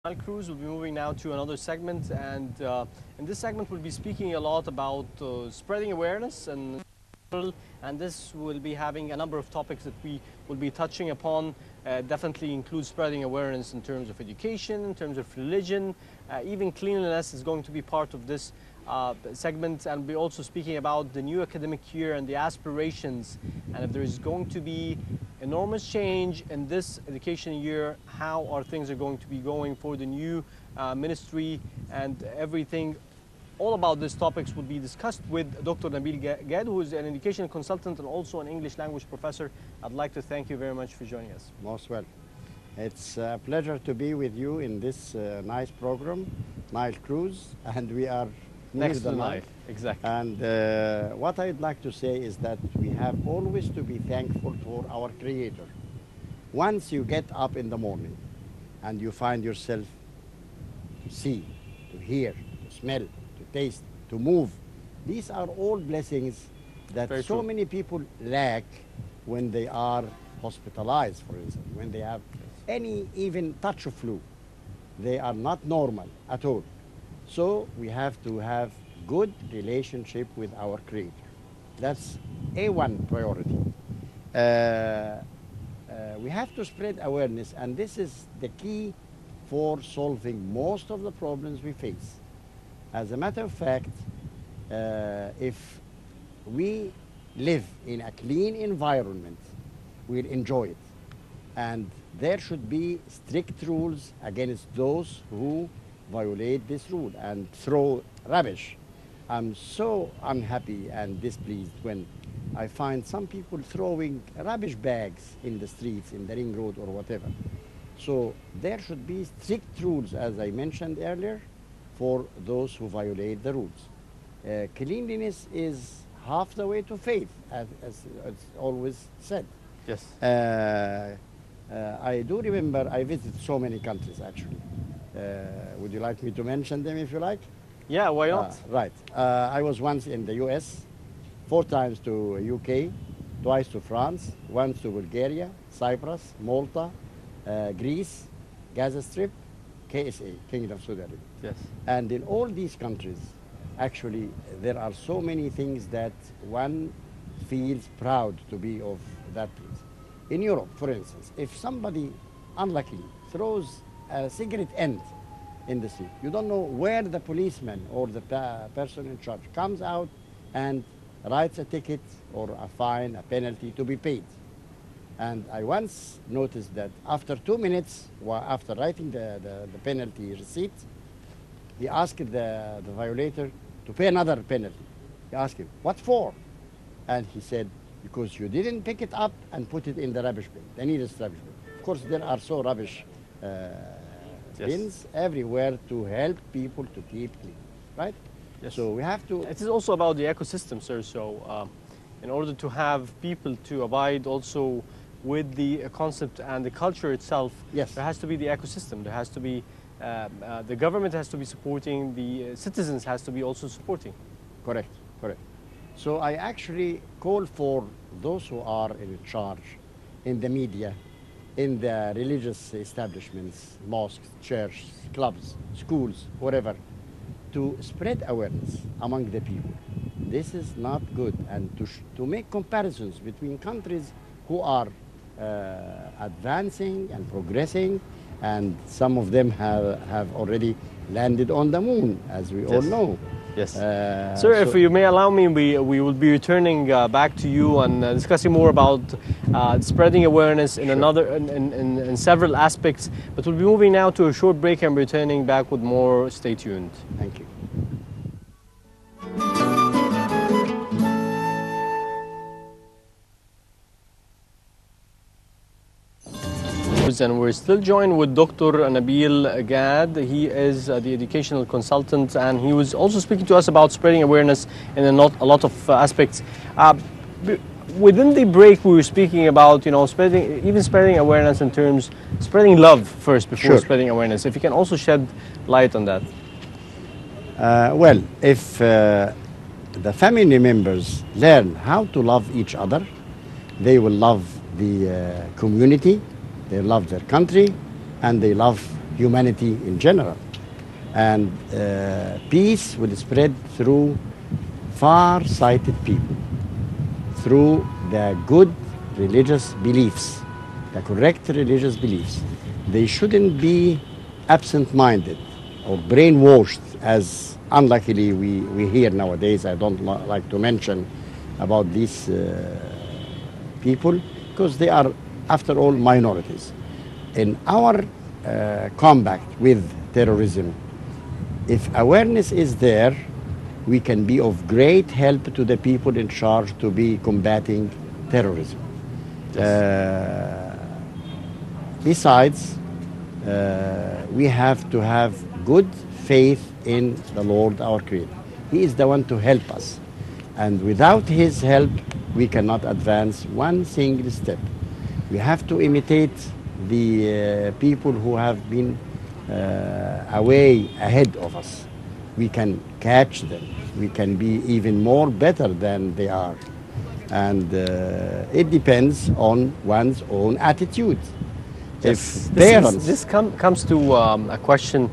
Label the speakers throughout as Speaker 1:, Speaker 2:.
Speaker 1: Nile Cruise will be moving now to another segment, and in this segment we'll be speaking a lot about spreading awareness, and this will be having a number of topics that we will be touching upon. Definitely include spreading awareness in terms of education, in terms of religion, even cleanliness is going to be part of this segment, and we're also speaking about the new academic year and the aspirations, and if there is going to be enormous change in this education year, how are things going to be going for the new ministry, and everything. All about these topics will be discussed with Dr. Nabil Gad, who is an educational consultant and also an English language professor. I'd like to thank you very much for joining us.
Speaker 2: Most well. It's a pleasure to be with you in this nice program, Nile Cruise, and we are
Speaker 1: Next to Nile, exactly.
Speaker 2: And what I'd like to say is that we have always to be thankful for our Creator. Once you get up in the morning and you find yourself to see, to hear, to smell, to taste, to move, these are all blessings that
Speaker 1: Very
Speaker 2: so
Speaker 1: true.
Speaker 2: many people lack when they are hospitalized, for instance, when they have any even touch of flu. They are not normal at all. So we have to have good relationship with our Creator. That's A1 priority. We have to spread awareness, and this is the key for solving most of the problems we face. As a matter of fact, if we live in a clean environment, we'll enjoy it. And there should be strict rules against those who violate this rule and throw rubbish. I'm so unhappy and displeased when I find some people throwing rubbish bags in the streets, in the ring road or whatever. So there should be strict rules, as I mentioned earlier, for those who violate the rules. Cleanliness is half the way to faith, as it's always said.
Speaker 1: Yes.
Speaker 2: I do remember I visited so many countries, actually. Would you like me to mention them if you like?
Speaker 1: Yeah, why not?
Speaker 2: Right. I was once in the US, 4 times to UK, twice to France, once to Bulgaria, Cyprus, Malta, Greece, Gaza Strip, KSA, Kingdom of Saudi Arabia.
Speaker 1: Yes.
Speaker 2: And in all these countries, actually, there are so many things that one feels proud to be of that place. In Europe, for instance, if somebody unluckily throws a cigarette end in the street, you don't know where the policeman or the person in charge comes out and writes a ticket or a fine, a penalty to be paid. And I once noticed that after 2 minutes, after writing the penalty receipt, he asked the violator to pay another penalty. He asked him, what for? And he said, because you didn't pick it up and put it in the rubbish bin, the nearest rubbish bin. Of course, there are so rubbish bins everywhere to help people to keep clean, right?
Speaker 1: Yes.
Speaker 2: So we have to...
Speaker 1: It is also about the ecosystem, sir. So in order to have people to abide also with the concept and the culture itself,
Speaker 2: Yes.
Speaker 1: there has to be the ecosystem. There has to be, the government has to be supporting, the citizens has to be also supporting.
Speaker 2: Correct, correct. So I actually call for those who are in charge, in the media, in the religious establishments, mosques, churches, clubs, schools, whatever, to spread awareness among the people. This is not good, and to make comparisons between countries who are advancing and progressing, and some of them have already landed on the moon, as we all know.
Speaker 1: Yes. Sir, if you may allow me, we will be returning back to you and discussing more about spreading awareness in in several aspects. But we'll be moving now to a short break and returning back with more. Stay tuned.
Speaker 2: Thank you.
Speaker 1: And we're still joined with Dr. Nabil Gad. He is the educational consultant, and he was also speaking to us about spreading awareness in a lot of aspects. Within the break, we were speaking about, you know, spreading awareness in terms, spreading love first before spreading awareness. If you can also shed light on that.
Speaker 2: Well, if the family members learn how to love each other, they will love the community, they love their country, and they love humanity in general. And peace will spread through far-sighted people, through the good religious beliefs, the correct religious beliefs. They shouldn't be absent-minded or brainwashed, as unluckily we hear nowadays. I don't like to mention about these people, because they are, after all, minorities. In our combat with terrorism, if awareness is there, we can be of great help to the people in charge to be combating terrorism. Yes. Besides, we have to have good faith in the Lord our Creator. He is the one to help us. And without His help, we cannot advance one single step. We have to imitate the people who have been away ahead of us. We can catch them. We can be even more better than they are. And it depends on one's own attitude.
Speaker 1: Yes.
Speaker 2: If parents...
Speaker 1: This comes to a question,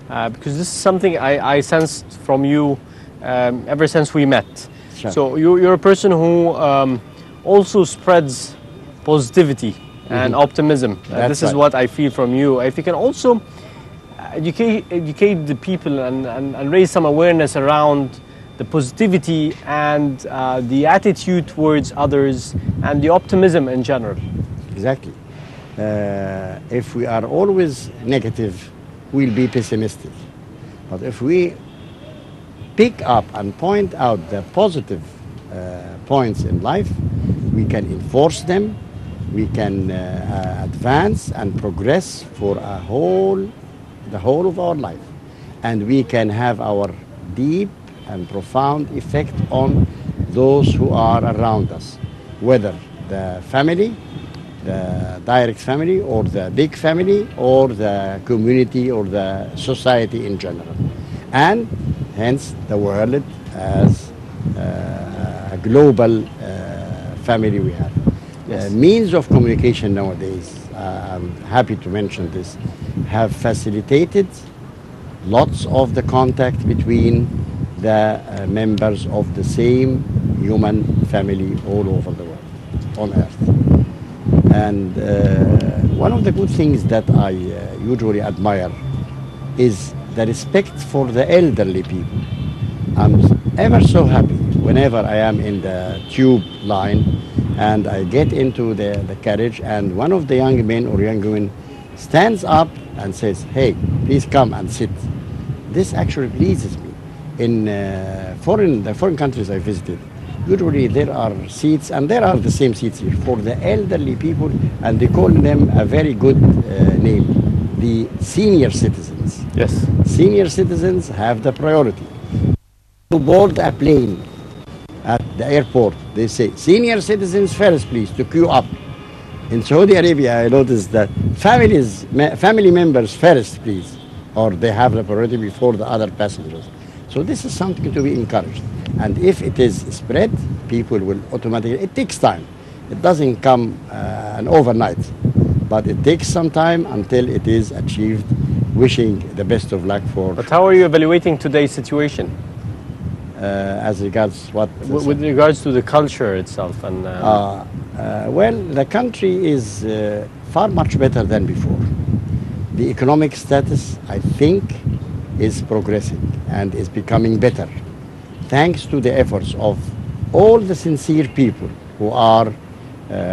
Speaker 1: because this is something I sensed from you ever since we met.
Speaker 2: Sure.
Speaker 1: So you're a person who also spreads positivity and optimism. This is what I feel from you. If you can also educate the people and raise some awareness around the positivity and the attitude towards others and the optimism in general.
Speaker 2: Exactly. If we are always negative, we'll be pessimistic. But if we pick up and point out the positive points in life, we can enforce them, we can advance and progress for the whole of our life. And we can have our deep and profound effect on those who are around us, whether the family, the direct family, or the big family, or the community, or the society in general. And hence the world as a global family we have. Yes. Means of communication nowadays, I'm happy to mention this, have facilitated lots of the contact between the members of the same human family all over the world, on earth. And one of the good things that I usually admire is the respect for the elderly people. I'm ever so happy whenever I am in the tube line and I get into the carriage and one of the young men or young women stands up and says, "Hey, please come and sit." This actually pleases me. In the foreign countries I visited, usually there are seats, and there are the same seats here, for the elderly people, and they call them a very good name, the senior citizens.
Speaker 1: Yes.
Speaker 2: Senior citizens have the priority. To board a plane at the airport, they say, "Senior citizens first, please, to queue up." In Saudi Arabia, I noticed that family members first, please, or they have the priority before the other passengers. So this is something to be encouraged. And if it is spread, people will automatically, it takes time. It doesn't come an overnight, but it takes some time until it is achieved. Wishing the best of luck for...
Speaker 1: But how are you evaluating today's situation?
Speaker 2: As regards what?
Speaker 1: With regards to the culture itself and...
Speaker 2: well, the country is far much better than before. The economic status, I think, is progressing and is becoming better, thanks to the efforts of all the sincere people who are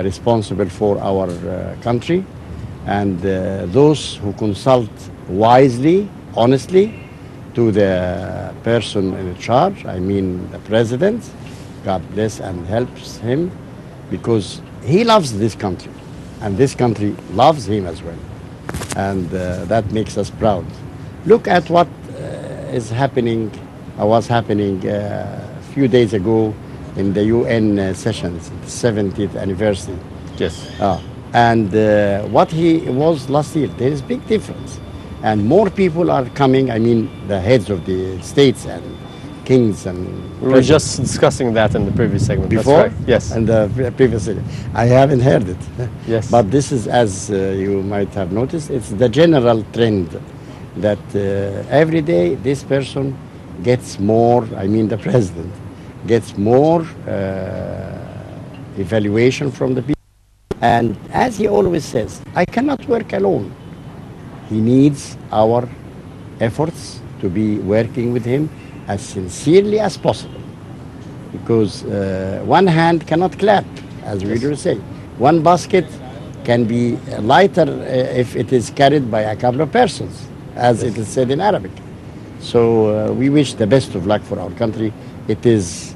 Speaker 2: responsible for our country, and those who consult wisely, honestly, to the person in charge, I mean the president. God bless and helps him, because he loves this country, and this country loves him as well. And that makes us proud. Look at what is happening, was happening a few days ago in the UN sessions, the 70th anniversary.
Speaker 1: Yes.
Speaker 2: And what he was last year, there is big difference. And more people are coming, I mean the heads of the states and kings and
Speaker 1: We were just discussing that in the previous segment.
Speaker 2: before.
Speaker 1: That's right. Yes.
Speaker 2: And the previous, I haven't heard it.
Speaker 1: Yes.
Speaker 2: But this is, as you might have noticed, it's the general trend that every day this person gets more. I mean, the president gets more evaluation from the people. And as he always says, I cannot work alone. He needs our efforts to be working with him as sincerely as possible. Because one hand cannot clap, as we do say. One basket can be lighter if it is carried by a couple of persons, as it is said in Arabic. So we wish the best of luck for our country. It is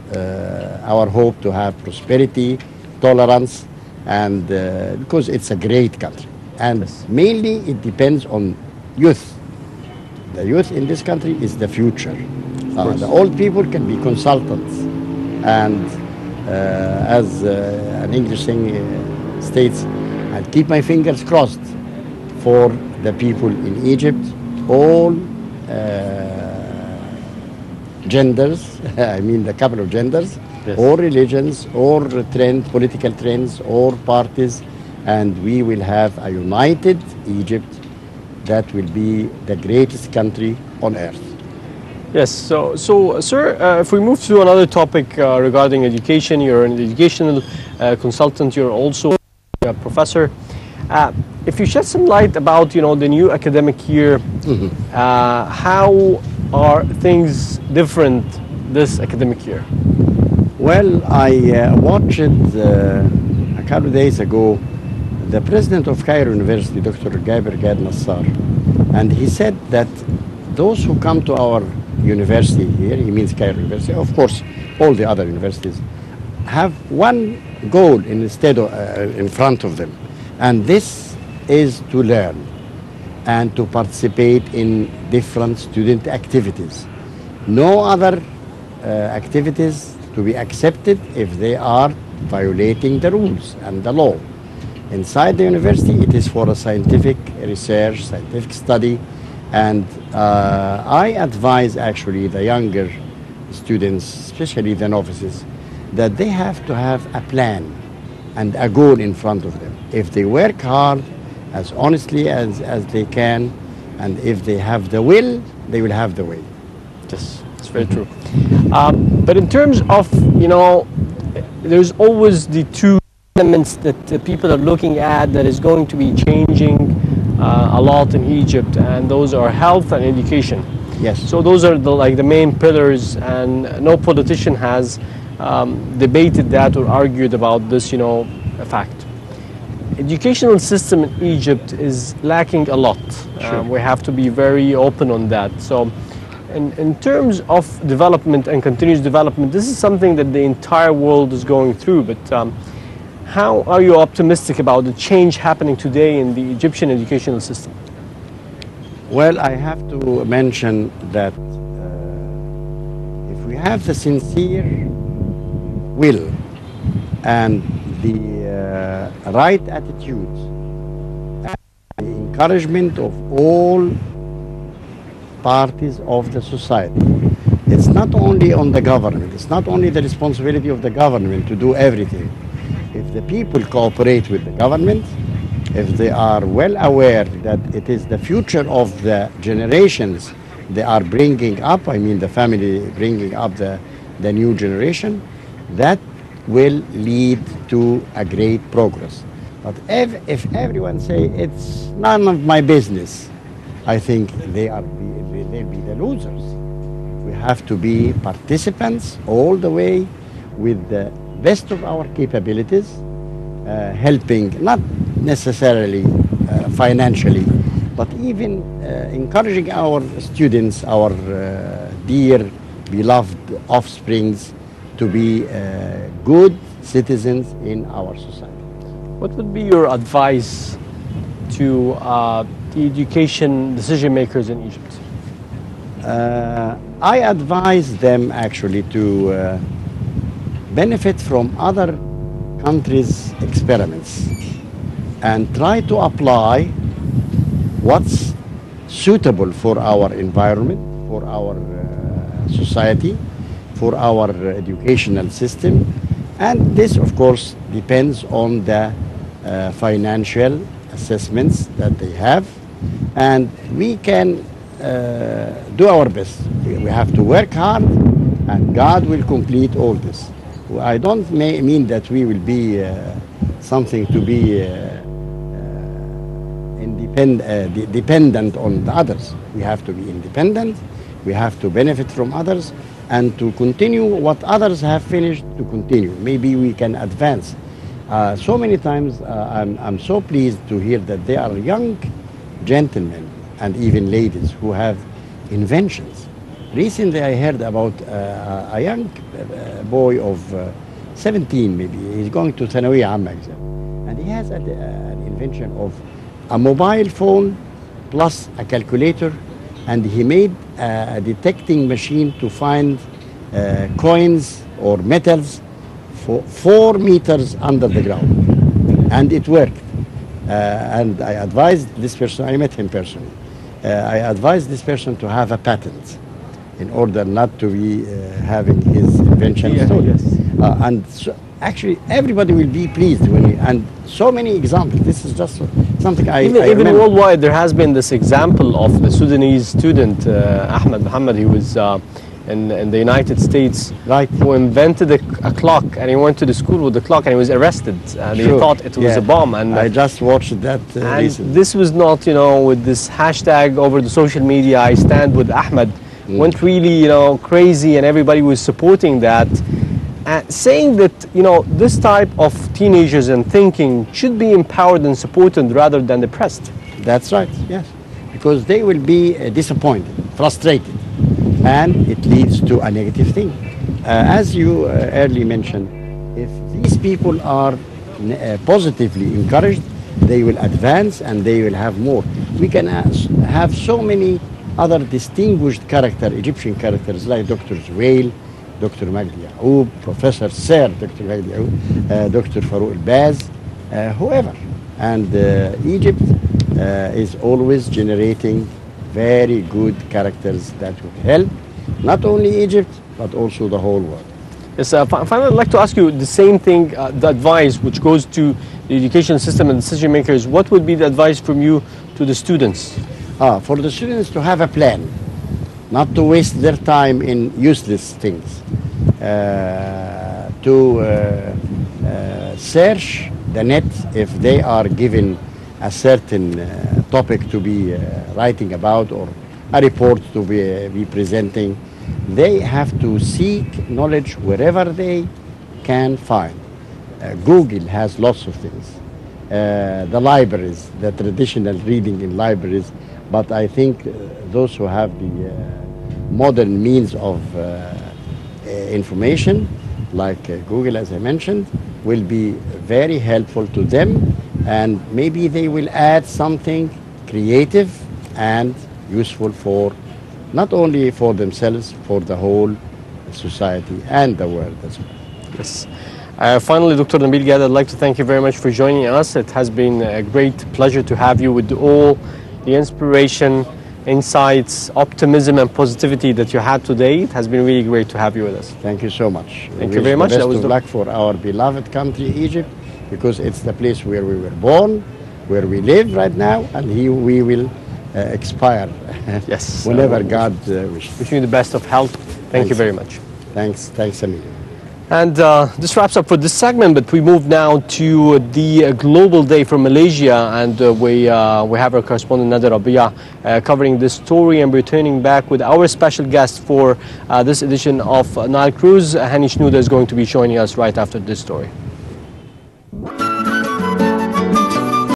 Speaker 2: our hope to have prosperity, tolerance, and because it's a great country. And mainly it depends on youth. The youth in this country is the future. The old people can be consultants. And as an English saying states, I keep my fingers crossed for the people in Egypt, all genders, I mean the couple of genders, or religions, or political trends, or parties, and we will have a united Egypt that will be the greatest country on earth.
Speaker 1: Yes, so sir, if we move to another topic regarding education, you're an educational consultant, you're also a professor. If you shed some light about, the new academic year, how are things different this academic year?
Speaker 2: Well, I watched a couple of days ago the president of Cairo University, Dr. Gaber Gad Nassar, and he said that those who come to our university here, he means Cairo University, of course, all the other universities, have one goal in front of them, and this is to learn and to participate in different student activities. No other activities to be accepted if they are violating the rules and the law. Inside the university, it is for a scientific research, scientific study, and I advise actually the younger students, especially the novices, that they have to have a plan and a goal in front of them. If they work hard, as honestly as they can, and if they have the will, they will have the way.
Speaker 1: Yes, it's very true. But in terms of, there's always the two elements that people are looking at that is going to be changing a lot in Egypt, and those are health and education.
Speaker 2: Yes.
Speaker 1: So those are the main pillars, and no politician has debated that or argued about this, fact. Educational system in Egypt is lacking a lot.
Speaker 2: Sure.
Speaker 1: We have to be very open on that. So in terms of development and continuous development, this is something that the entire world is going through, but how are you optimistic about the change happening today in the Egyptian educational system?
Speaker 2: Well, I have to mention that if we have the sincere will and the right attitude and the encouragement of all parties of the society, it's not only on the government, it's not only the responsibility of the government to do everything. If the people cooperate with the government, if they are well aware that it is the future of the generations they are bringing up, I mean the family bringing up the new generation, that will lead to a great progress. But if everyone say it's none of my business, I think they'll be the losers. We have to be participants all the way with the best of our capabilities, helping not necessarily financially, but even encouraging our students, our dear beloved offsprings, to be good citizens in our society.
Speaker 1: What would be your advice to the education decision makers in Egypt?
Speaker 2: I advise them actually to benefit from other countries' experiments and try to apply what's suitable for our environment, for our society, for our educational system. And this, of course, depends on the financial assessments that they have. And we can do our best. We have to work hard, and God will complete all this. I don't mean that we will be something to be dependent on the others. We have to be independent, we have to benefit from others, and to continue what others have finished, to continue. Maybe we can advance. So many times I'm so pleased to hear that there are young gentlemen and even ladies who have inventions. Recently I heard about a young boy of 17 maybe. He's going to Thanawiya Amma exam, and he has an invention of a mobile phone plus a calculator, and he made a detecting machine to find coins or metals for 4 meters under the ground, and it worked. And I advised this person, I met him personally, I advised this person to have a patent in order not to be having his invention stolen. Yes. And so actually everybody will be pleased when and so many examples. This is just something I
Speaker 1: even worldwide there has been this example of the Sudanese student Ahmed Muhammad. He was in the United States,
Speaker 2: right,
Speaker 1: who invented a clock, and he went to the school with the clock and he was arrested, and they thought it was a bomb. And
Speaker 2: I just watched that recently.
Speaker 1: This was not, you know, with this hashtag over the social media, I stand with Ahmed, went really, you know, crazy, and everybody was supporting that, saying that, you know, this type of teenagers and thinking should be empowered and supported rather than depressed.
Speaker 2: That's right, yes, because they will be disappointed, frustrated, and it leads to a negative thing. As you earlier mentioned, if these people are positively encouraged, they will advance and they will have more. We can have so many other distinguished Egyptian characters like Dr. Zuwail, Dr. Magdi Yaoub, Professor Sir Dr. Magdi Yaoub, Dr. Farouk al-Baz, whoever. And Egypt is always generating very good characters that will help not only Egypt, but also the whole world.
Speaker 1: Yes, finally, I'd like to ask you the same thing, the advice which goes to the education system and decision makers. What would be the advice from you to the students?
Speaker 2: For the students to have a plan, not to waste their time in useless things, to search the net if they are given a certain topic to be writing about or a report to be presenting. They have to seek knowledge wherever they can find. Google has lots of things. The libraries, the traditional reading in libraries, but I think those who have the modern means of information, like Google, as I mentioned, will be very helpful to them, and maybe they will add something creative and useful for not only for themselves, for the whole society and the world as well.
Speaker 1: Yes. Finally, Dr. Nabil Gad, I'd like to thank you very much for joining us. It has been a great pleasure to have you with all the inspiration, insights, optimism and positivity that you had today. It has been really great to have you with us.
Speaker 2: Thank you so much.
Speaker 1: Thank you very much.
Speaker 2: Best of luck for our beloved country, Egypt, because it's the place where we were born, where we live right now, and here we will expire.
Speaker 1: Yes.
Speaker 2: Whenever God wishes.
Speaker 1: Wishing you the best of health. Thank you very much.
Speaker 2: Thanks, Emilio.
Speaker 1: And this wraps up for this segment, but we move now to the Global Day from Malaysia, and we have our correspondent Nader Rabia covering this story, and returning back with our special guest for this edition of Nile Cruise. Hani Shnouda is going to be joining us right after this story.